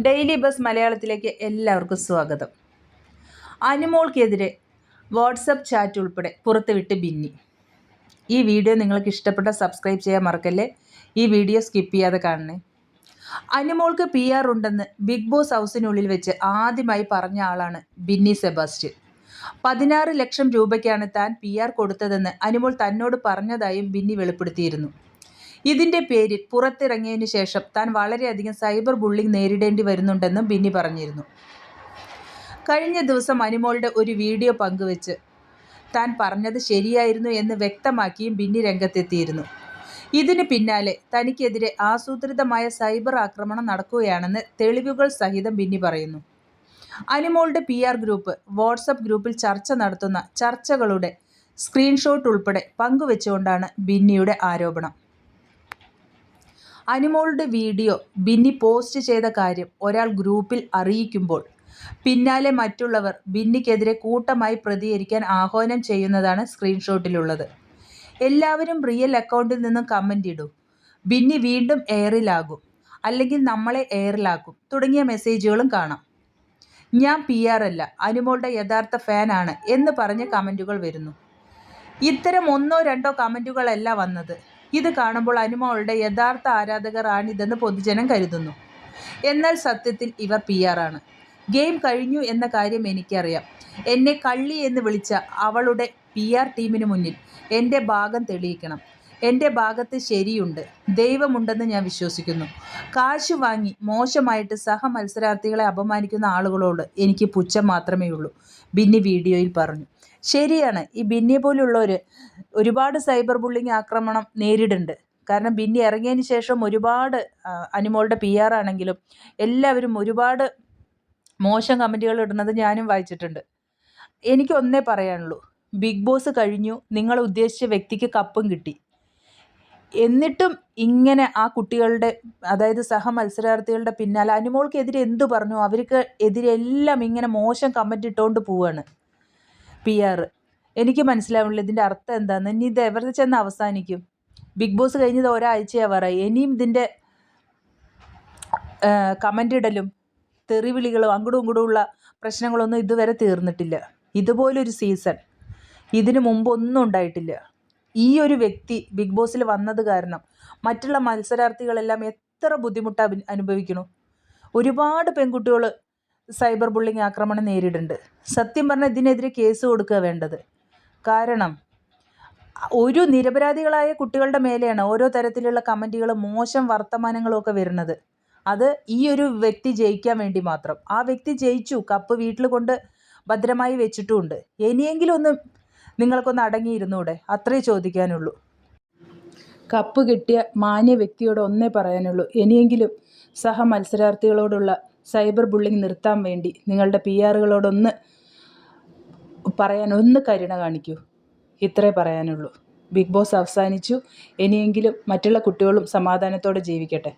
Daily bus മലയാളത്തിലേക്ക് എല്ലാവർക്കും സ്വാഗതം. അനുമോൾക്കെതിരെ വാട്സപ്പ് ചാറ്റ് ഉൾപ്പെടെ പുറത്തുവിട്ട് ബിന്നി. ഈ വീഡിയോ നിങ്ങൾക്ക് ഇഷ്ടപ്പെട്ട സബ്സ്ക്രൈബ് ചെയ്യാൻ മറക്കല്ലേ. ഈ വീഡിയോ സ്കിപ്പ് ചെയ്യാതെ കാണണേ. അനുമോൾക്ക് PR ഉണ്ടെന്ന് ബിഗ് ബോസ് ഹൗസിനുള്ളിൽ വെച്ച് ആദ്യമായി പറഞ്ഞ ആളാണ് ബിന്നി സെബാസ്റ്റ്യൻ. 16 ലക്ഷം രൂപയ്ക്കാണ് താൻ PR കൊടുത്തതെന്ന് അനുമോൾ തന്നോട് പറഞ്ഞതായും ബിന്നി വെളിപ്പെടുത്തിയിരുന്നു. ഇതിൻ്റെ പേരിൽ പുറത്തിറങ്ങിയതിനു ശേഷം താൻ വളരെയധികം സൈബർ ബുള്ളിംഗ് നേരിടേണ്ടി വരുന്നുണ്ടെന്നും ബിന്നി പറഞ്ഞിരുന്നു. കഴിഞ്ഞ ദിവസം അനുമോളുടെ ഒരു വീഡിയോ പങ്കുവെച്ച് താൻ പറഞ്ഞത് ശരിയായിരുന്നു എന്ന് വ്യക്തമാക്കിയും ബിന്നി രംഗത്തെത്തിയിരുന്നു. ഇതിന് പിന്നാലെ തനിക്കെതിരെ ആസൂത്രിതമായ സൈബർ ആക്രമണം നടക്കുകയാണെന്ന് തെളിവുകൾ സഹിതം ബിന്നി പറയുന്നു. അനുമോളുടെ PR ഗ്രൂപ്പ് വാട്സപ്പ് ഗ്രൂപ്പിൽ ചർച്ച നടത്തുന്ന ചർച്ചകളുടെ സ്ക്രീൻഷോട്ട് ഉൾപ്പെടെ പങ്കുവെച്ചുകൊണ്ടാണ് ബിന്നിയുടെ ആരോപണം. അനുമോളുടെ വീഡിയോ ബിന്നി പോസ്റ്റ് ചെയ്ത കാര്യം ഒരാൾ ഗ്രൂപ്പിൽ അറിയിക്കുമ്പോൾ പിന്നാലെ മറ്റുള്ളവർ ബിന്നിക്കെതിരെ കൂട്ടമായി പ്രതികരിക്കാൻ ആഹ്വാനം ചെയ്യുന്നതാണ് സ്ക്രീൻഷോട്ടിലുള്ളത്. എല്ലാവരും റിയൽ അക്കൗണ്ടിൽ നിന്നും കമൻ്റ് ഇടൂ, ബിന്നി വീണ്ടും എയറിലാകും, അല്ലെങ്കിൽ നമ്മളെ എയറിലാക്കും തുടങ്ങിയ മെസ്സേജുകളും കാണാം. ഞാൻ PR അല്ല, അനുമോളുടെ യഥാർത്ഥ ഫാനാണ് എന്ന് പറഞ്ഞ് കമൻറ്റുകൾ വരുന്നു. ഇത്തരം 1-2 കമൻറ്റുകളല്ല വന്നത്. ഇത് കാണുമ്പോൾ അനുമോളുടെ യഥാർത്ഥ ആരാധകർ ആണിതെന്ന് പൊതുജനം കരുതുന്നു. എന്നാൽ സത്യത്തിൽ ഇവർ PR ആണ്. ഗെയിം കഴിഞ്ഞു എന്ന കാര്യം എനിക്കറിയാം. എന്നെ കള്ളി എന്ന് വിളിച്ച അവളുടെ PR ടീമിന് മുന്നിൽ എൻ്റെ ഭാഗം തെളിയിക്കണം. എൻ്റെ ഭാഗത്ത് ശരിയുണ്ട്, ദൈവമുണ്ടെന്ന് ഞാൻ വിശ്വസിക്കുന്നു. കാശ് വാങ്ങി മോശമായിട്ട് മത്സരാർത്ഥികളെ അപമാനിക്കുന്ന ആളുകളോട് എനിക്ക് പുച്ഛം മാത്രമേ ഉള്ളൂ, ബിന്നി വീഡിയോയിൽ പറഞ്ഞു. ശരിയാണ്, ഈ ബിന്നിയെ പോലുള്ളവർ ഒരുപാട് സൈബർ ബുള്ളിങ് ആക്രമണം നേരിടുന്നുണ്ട്. കാരണം ബിന്നി ഇറങ്ങിയതിന് ശേഷം ഒരുപാട് അനുമോളുടെ PR ആണെങ്കിലും എല്ലാവരും ഒരുപാട് മോശം കമൻറ്റുകൾ ഇടുന്നത് ഞാനും വായിച്ചിട്ടുണ്ട്. എനിക്ക് ഒന്നേ പറയാനുള്ളൂ, ബിഗ് ബോസ് കഴിഞ്ഞു, നിങ്ങൾ ഉദ്ദേശിച്ച വ്യക്തിക്ക് കപ്പും കിട്ടി. എന്നിട്ടും ഇങ്ങനെ ആ കുട്ടികളുടെ, അതായത് മത്സരാർത്ഥികളുടെ പിന്നാലെ അനുമോൾക്കെതിരെ എന്തു പറഞ്ഞു, അവർക്ക് എതിരെല്ലാം ഇങ്ങനെ മോശം കമൻറ്റ് ഇട്ടുകൊണ്ട് പോവാണ് PR. എനിക്ക് മനസ്സിലാവുന്നില്ല ഇതിൻ്റെ അർത്ഥം എന്താണെന്ന്. ഇനി ഇത് എവിടെ ചെന്ന് അവസാനിക്കും? ബിഗ് ബോസ് കഴിഞ്ഞത് ഒരാഴ്ചയാവാറായി. ഇനിയും ഇതിൻ്റെ കമൻ്റ് ഇടലും തെറിവിളികളും അങ്ങോട്ടും ഇങ്ങോട്ടുമുള്ള പ്രശ്നങ്ങളൊന്നും ഇതുവരെ തീർന്നിട്ടില്ല. ഇതുപോലൊരു സീസൺ ഇതിനു മുമ്പൊന്നും ഉണ്ടായിട്ടില്ല. ഈ ഒരു വ്യക്തി ബിഗ് ബോസിൽ വന്നത് കാരണം മറ്റുള്ള മത്സരാർത്ഥികളെല്ലാം എത്ര ബുദ്ധിമുട്ട് അനുഭവിക്കുന്നു. ഒരുപാട് പെൺകുട്ടികൾ സൈബർ ബുള്ളിങ് ആക്രമണം നേരിടുന്നുണ്ട്. സത്യം പറഞ്ഞാൽ ഇതിനെതിരെ കേസ് കൊടുക്കുക വേണ്ടത്. കാരണം ഒരു നിരപരാധികളായ കുട്ടികളുടെ മേലെയാണ് ഓരോ തരത്തിലുള്ള കമൻറ്റുകളും മോശം വർത്തമാനങ്ങളും ഒക്കെ വരുന്നത്. അത് ഈ ഒരു വ്യക്തി ജയിക്കാൻ വേണ്ടി മാത്രം. ആ വ്യക്തി ജയിച്ചു, കപ്പ് വീട്ടിൽ കൊണ്ട് ഭദ്രമായി വെച്ചിട്ടുമുണ്ട്. ഇനിയെങ്കിലും ഒന്ന് നിങ്ങൾക്കൊന്ന് അടങ്ങിയിരുന്നൂടെ? അത്രേ ചോദിക്കാനുള്ളൂ. കപ്പ് കിട്ടിയ മാന്യ വ്യക്തിയോട് ഒന്നേ പറയാനുള്ളൂ, ഇനിയെങ്കിലും മത്സരാർത്ഥികളോടുള്ള സൈബർ ബുള്ളിങ് നിർത്താൻ വേണ്ടി നിങ്ങളുടെ PRകളോടൊന്ന് ഒന്ന് കരുണ കാണിക്കൂ. ഇത്രേ പറയാനുള്ളൂ. ബിഗ് ബോസ് അവസാനിച്ചു. ഇനിയെങ്കിലും മറ്റുള്ള കുട്ടികളും സമാധാനത്തോടെ ജീവിക്കട്ടെ.